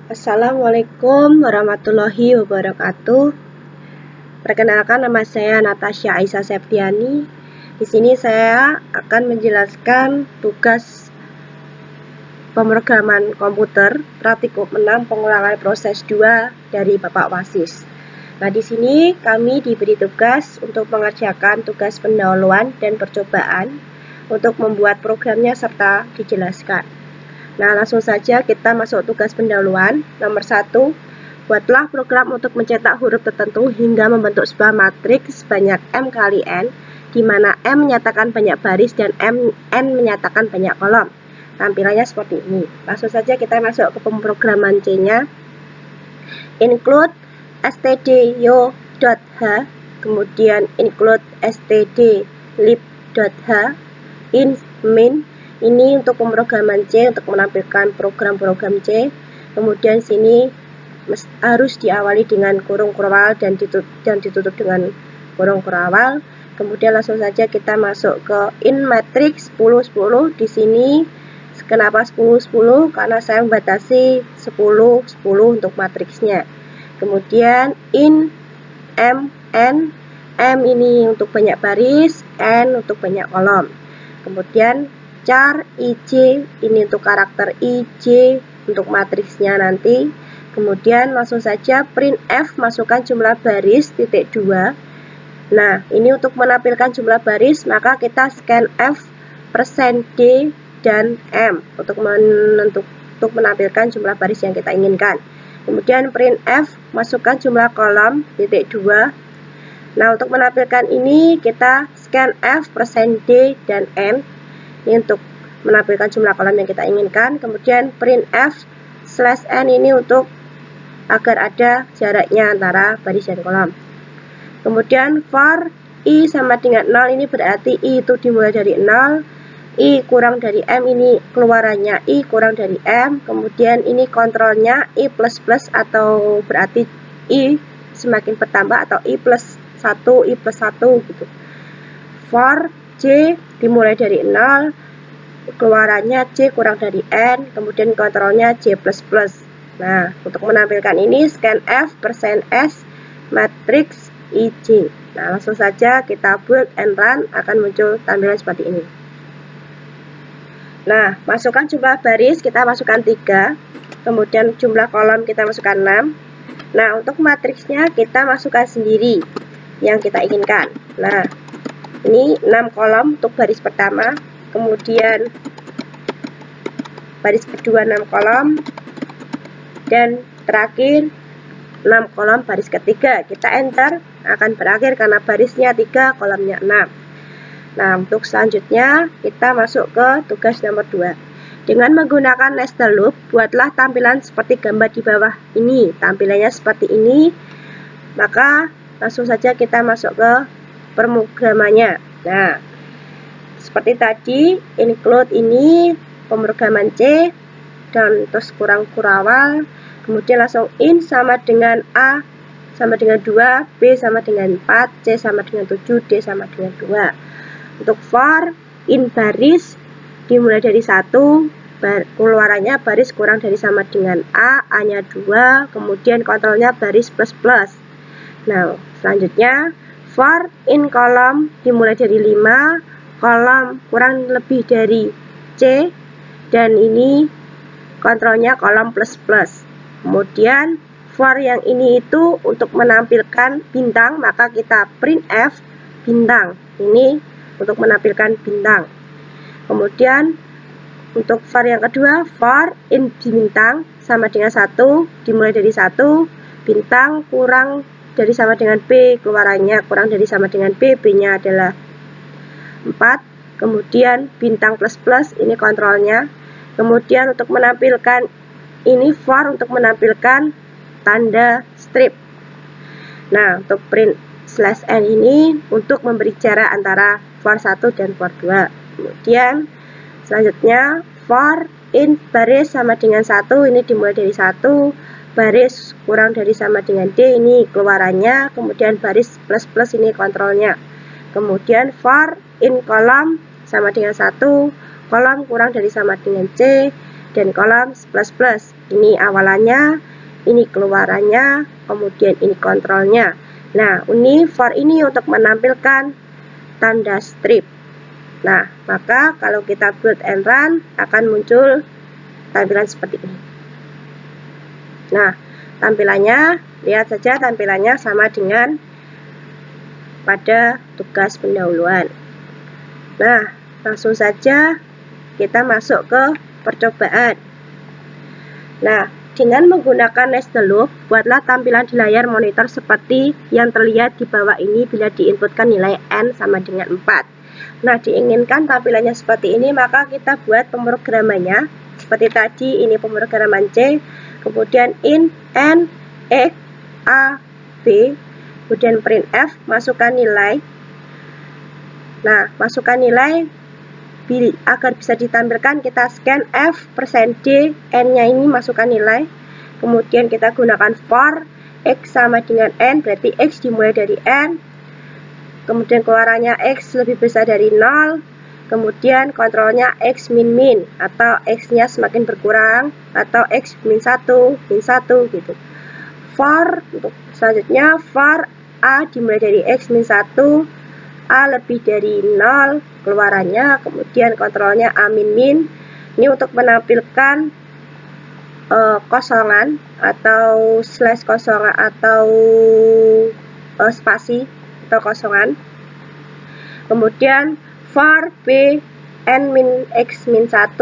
Assalamualaikum warahmatullahi wabarakatuh. Perkenalkan, nama saya Natasha Aisyah Septiani. Di sini saya akan menjelaskan tugas pemrograman komputer praktikum 6 pengulangan proses 2 dari Bapak Wasis. Nah, di sini kami diberi tugas untuk mengerjakan tugas pendahuluan dan percobaan untuk membuat programnya serta dijelaskan. Nah, langsung saja kita masuk tugas pendahuluan. Nomor 1, buatlah program untuk mencetak huruf tertentu hingga membentuk sebuah matriks sebanyak M kali N, di mana M menyatakan banyak baris dan N menyatakan banyak kolom. Tampilannya seperti ini. Langsung saja kita masuk ke pemrograman C-nya. Include stdio.h, kemudian include stdlib.h, in min. Ini untuk pemrograman C, untuk menampilkan program-program C. Kemudian sini harus diawali dengan kurung kurwal dan ditutup dengan kurung kurwal. Kemudian langsung saja kita masuk ke in matrix 10 10. Di sini kenapa 10 10? Karena saya membatasi 10 10 untuk matriksnya. Kemudian in m n, m ini untuk banyak baris, n untuk banyak kolom. Kemudian char ij, ini untuk karakter ij untuk matriksnya nanti. Kemudian langsung saja print f, masukkan jumlah baris titik 2. Nah, ini untuk menampilkan jumlah baris, maka kita scan f %d dan m untuk menampilkan jumlah baris yang kita inginkan. Kemudian print f, masukkan jumlah kolom titik 2. Nah, untuk menampilkan ini kita scan f %d dan n. Ini untuk menampilkan jumlah kolom yang kita inginkan. Kemudian print f/n ini untuk agar ada jaraknya antara baris dan kolom. Kemudian for i sama dengan 0, ini berarti i itu dimulai dari 0, i kurang dari m, ini keluarannya i kurang dari m. Kemudian ini kontrolnya i plus plus, atau berarti i semakin bertambah, atau i plus 1, i plus 1 gitu. For j dimulai dari 0, keluarannya j kurang dari n, kemudian kontrolnya j plus plus. Nah, untuk menampilkan ini scan f %s matriks ij. Nah, langsung saja kita build and run, akan muncul tampilan seperti ini. Nah, masukkan jumlah baris, kita masukkan 3, kemudian jumlah kolom kita masukkan 6. Nah, untuk matriksnya kita masukkan sendiri yang kita inginkan. Nah, ini 6 kolom untuk baris pertama, kemudian baris kedua 6 kolom, dan terakhir 6 kolom baris ketiga. Kita enter, akan berakhir karena barisnya 3, kolomnya 6. Nah, untuk selanjutnya kita masuk ke tugas nomor 2. Dengan menggunakan nested loop, buatlah tampilan seperti gambar di bawah ini. Tampilannya seperti ini. Maka langsung saja kita masuk ke pemrogramannya. Nah, seperti tadi, include ini pemrograman C, dan terus kurang kurawal. Kemudian langsung in sama dengan A sama dengan 2, B sama dengan 4, C sama dengan 7, D sama dengan 2. Untuk for, in baris dimulai dari 1, keluarannya baris kurang dari sama dengan A, A-nya 2, kemudian kontrolnya baris plus plus. Nah, selanjutnya for in kolom dimulai dari 5, kolom kurang lebih dari C, dan ini kontrolnya kolom plus plus. Kemudian for yang ini itu untuk menampilkan bintang, maka kita print f bintang. Ini untuk menampilkan bintang. Kemudian untuk for yang kedua, for in bintang sama dengan 1, dimulai dari 1, bintang kurang dari sama dengan B, keluarannya kurang dari sama dengan B, B-nya adalah 4. Kemudian bintang plus plus, ini kontrolnya. Kemudian untuk menampilkan ini for untuk menampilkan tanda strip. Nah, untuk print /n ini untuk memberi jarak antara for 1 dan for 2. Kemudian selanjutnya for in baris sama dengan 1, ini dimulai dari 1, baris kurang dari sama dengan D, ini keluarannya, kemudian baris plus plus, ini kontrolnya. Kemudian for in kolom sama dengan 1, kolom kurang dari sama dengan C, dan kolom plus plus. Ini awalannya, ini keluarannya, kemudian ini kontrolnya. Nah, ini for ini untuk menampilkan tanda strip. Nah, maka kalau kita build and run akan muncul tampilan seperti ini. Nah, tampilannya, lihat saja tampilannya sama dengan pada tugas pendahuluan. Nah, langsung saja kita masuk ke percobaan. Nah, dengan menggunakan nested loop, buatlah tampilan di layar monitor seperti yang terlihat di bawah ini bila diinputkan nilai N sama dengan 4. Nah, diinginkan tampilannya seperti ini, maka kita buat pemrogramannya seperti tadi. Ini pemrograman C, kemudian int N, X, A, B, kemudian printf, masukkan nilai. Nah, masukkan nilai agar bisa ditampilkan, kita scan F%D, N-nya ini masukkan nilai. Kemudian kita gunakan for X sama dengan N, berarti X dimulai dari N. Kemudian keluarannya X lebih besar dari 0. Kemudian kontrolnya X min min, atau X-nya semakin berkurang, atau X min 1 gitu. For, untuk selanjutnya, for A dimulai dari X min 1, A lebih dari 0 keluarannya, kemudian kontrolnya A min min. Ini untuk menampilkan kosongan, atau slash kosongan, atau spasi atau kosongan. Kemudian for B N min X min 1,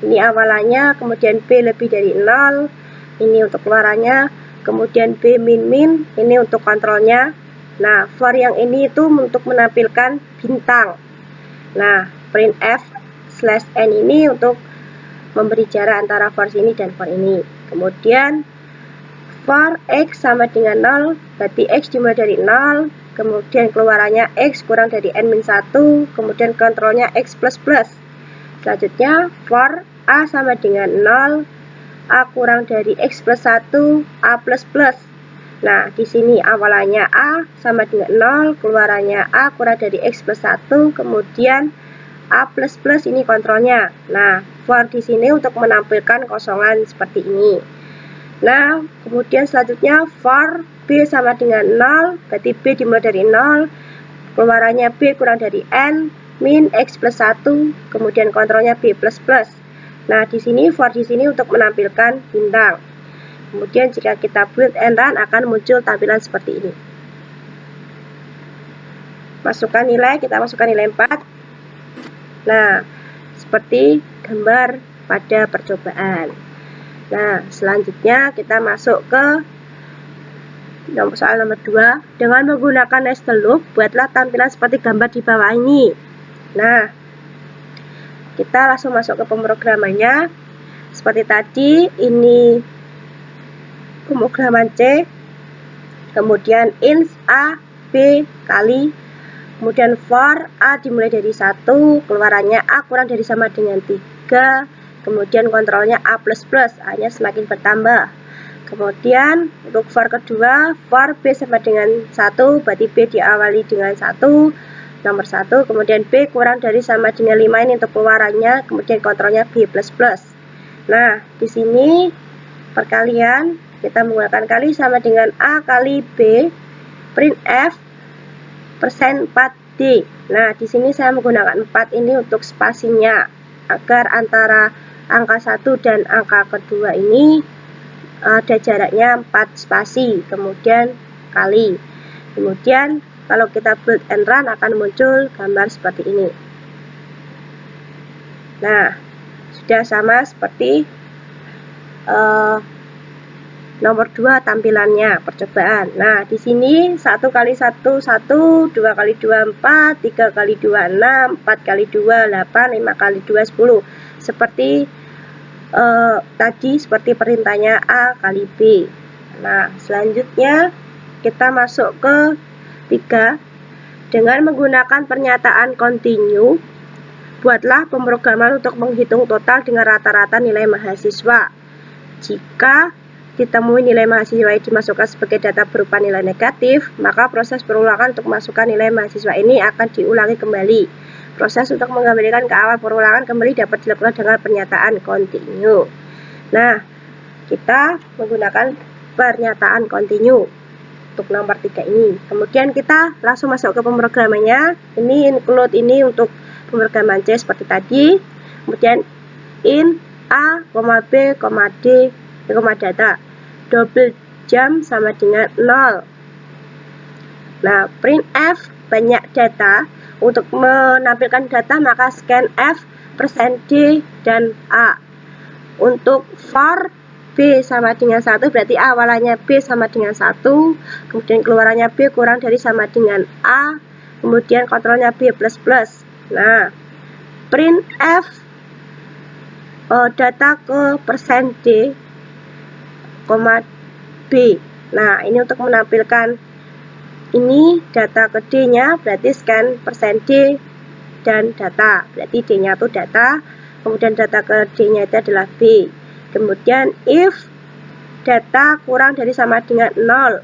ini awalannya, kemudian B lebih dari 0, ini untuk keluarannya, kemudian B min min, ini untuk kontrolnya. Nah, for yang ini itu untuk menampilkan bintang. Nah, printf slash N ini untuk memberi jarak antara for ini dan for ini. Kemudian for X sama dengan 0, berarti X dimulai dari 0, kemudian keluarannya X kurang dari N min 1, kemudian kontrolnya X plus plus. Selanjutnya for A sama dengan 0, A kurang dari X plus 1, A plus plus. Nah, di sini awalannya A sama dengan 0, keluarannya A kurang dari X plus 1, kemudian A plus plus, ini kontrolnya. Nah, for di sini untuk menampilkan kosongan seperti ini. Nah, kemudian selanjutnya for B sama dengan 0, berarti B dimulai dari 0, keluarannya B kurang dari N, min X plus 1, kemudian kontrolnya B plus plus. Nah, di sini for di sini untuk menampilkan bintang. Kemudian jika kita build and run akan muncul tampilan seperti ini. Masukkan nilai, kita masukkan nilai 4. Nah, seperti gambar pada percobaan. Nah, selanjutnya kita masuk ke soal nomor 2. Dengan menggunakan nested loop, buatlah tampilan seperti gambar di bawah ini. Nah, kita langsung masuk ke pemrogramannya. Seperti tadi, ini pemrograman C, kemudian int A, B kali, kemudian for A dimulai dari 1, keluarannya A kurang dari sama dengan 3, kemudian kontrolnya A plus plus, A-nya semakin bertambah. Kemudian untuk for kedua, for B sama dengan 1, berarti B diawali dengan 1, nomor 1, kemudian B kurang dari sama dengan 5, ini untuk keluarannya, kemudian kontrolnya B plus plus. Nah, di sini perkalian, kita menggunakan kali sama dengan A kali B, printf persen 4D. Nah, di sini saya menggunakan 4 ini untuk spasinya, agar antara angka 1 dan angka kedua ini ada jaraknya 4 spasi, kemudian kali. Kemudian kalau kita build and run akan muncul gambar seperti ini. Nah, sudah sama seperti nomor 2 tampilannya percobaan. Nah, di sini 1 kali 1 1, 2 kali 2 4, 3 kali 2 6, 4 kali 2 8, 5 kali 2 10. Seperti tadi, seperti perintahnya A kali B. Nah, selanjutnya kita masuk ke 3. Dengan menggunakan pernyataan continue, buatlah pemrograman untuk menghitung total dengan rata-rata nilai mahasiswa. Jika ditemui nilai mahasiswa yang dimasukkan sebagai data berupa nilai negatif, maka proses perulangan untuk masukkan nilai mahasiswa ini akan diulangi kembali. Proses untuk mengembalikan ke awal perulangan kembali dapat dilakukan dengan pernyataan continue. Nah, kita menggunakan pernyataan continue untuk nomor 3 ini. Kemudian kita langsung masuk ke pemrogramannya. Ini include ini untuk pemrograman C seperti tadi. Kemudian in A, B, D, data. Double jam sama dengan 0. Nah, printf banyak data. Untuk menampilkan data maka scan F, %D, dan A. Untuk for B sama dengan 1 berarti awalannya B sama dengan 1, kemudian keluarannya B kurang dari sama dengan A, kemudian kontrolnya B++. Nah, printf data ke %D, B. Nah, ini untuk menampilkan ini data ke D-nya, berarti scan %D dan data. Berarti D-nya itu data, kemudian data ke D-nya itu adalah B. Kemudian if data kurang dari sama dengan 0.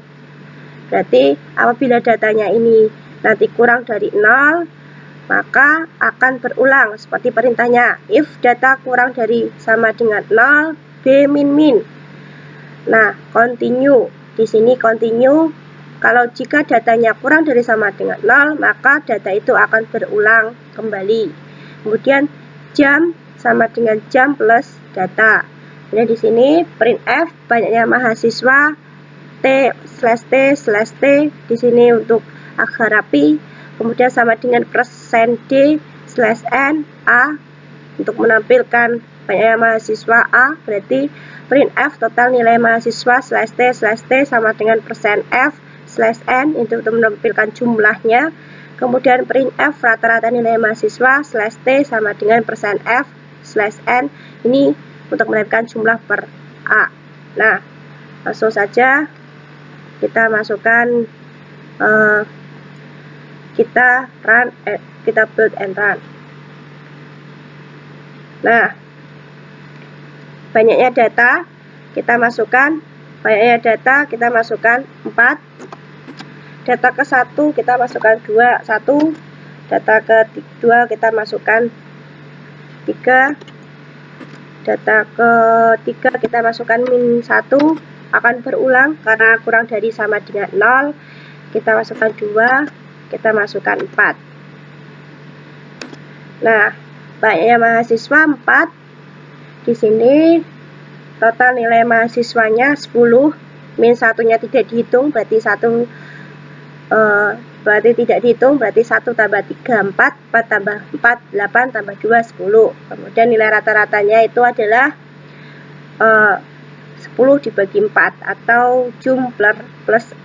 Berarti apabila datanya ini nanti kurang dari 0, maka akan berulang seperti perintahnya. If data kurang dari sama dengan 0, B min. Nah, continue. Di sini continue. Kalau jika datanya kurang dari sama dengan 0, maka data itu akan berulang kembali. Kemudian jam sama dengan jam plus data. Jadi di sini printf banyaknya mahasiswa T/T/T di sini untuk agar rapi. Kemudian sama dengan %D/N A untuk menampilkan banyaknya mahasiswa A, berarti printf total nilai mahasiswa /T/T sama dengan %F/N untuk menampilkan jumlahnya. Kemudian printf rata-rata nilai mahasiswa /T sama dengan %F/N ini untuk menampilkan jumlah per A. Nah, langsung saja kita masukkan kita build and run. Nah, banyaknya data kita masukkan 4, data ke 1 kita masukkan 1, data ke 2 kita masukkan 3, data ke 3 kita masukkan min 1, akan berulang karena kurang dari sama dengan 0. Kita masukkan 2, kita masukkan 4. Nah, banyaknya mahasiswa 4. Di sini total nilai mahasiswanya 10, min 1-nya tidak dihitung, berarti 1 tidak dihitung, berarti 1 tambah 3 4, 4 tambah 4 8 tambah 2 10. Kemudian nilai rata-ratanya itu adalah 10 dibagi 4 atau jum plus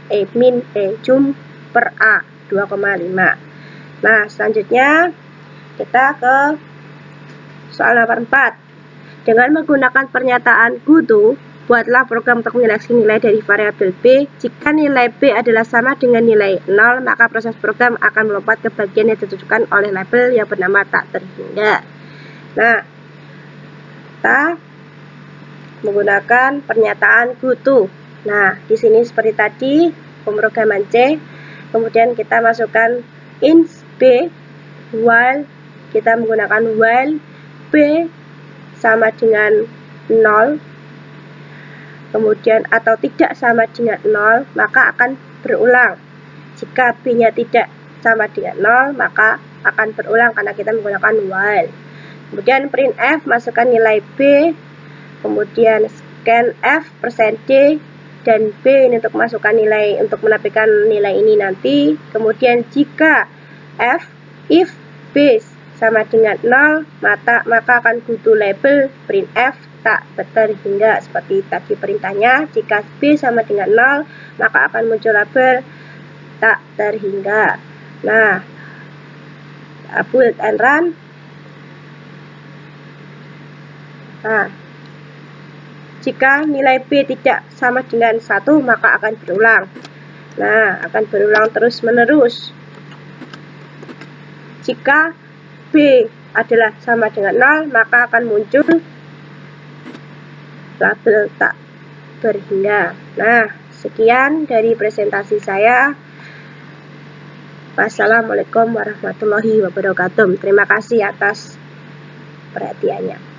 jum per A 2,5. Nah, selanjutnya kita ke soal nomor 4. Dengan menggunakan pernyataan goto, buatlah program untuk menyeleksi nilai dari variabel B. Jika nilai B adalah sama dengan nilai 0, maka proses program akan melompat ke bagian yang ditentukan oleh label yang bernama tak terhingga. Nah, kita menggunakan pernyataan goto. Nah, di sini seperti tadi pemrograman C. Kemudian kita masukkan int B, while kita menggunakan while B sama dengan 0, kemudian atau tidak sama dengan 0, maka akan berulang. Jika B-nya tidak sama dengan 0, maka akan berulang karena kita menggunakan while. Kemudian printf masukkan nilai B, kemudian scan F %D dan B ini untuk masukkan nilai, untuk menampilkan nilai ini nanti. Kemudian jika if B sama dengan 0, maka akan goto label printf tak terhingga seperti tadi perintahnya. Jika B sama dengan 0, maka akan muncul label tak terhingga. Nah, build and run. Nah, jika nilai B tidak sama dengan 1, maka akan berulang. Nah, akan berulang terus-menerus. Jika B adalah sama dengan 0, maka akan muncul label tak terhingga. Nah, sekian dari presentasi saya. Wassalamualaikum warahmatullahi wabarakatuh. Terima kasih atas perhatiannya.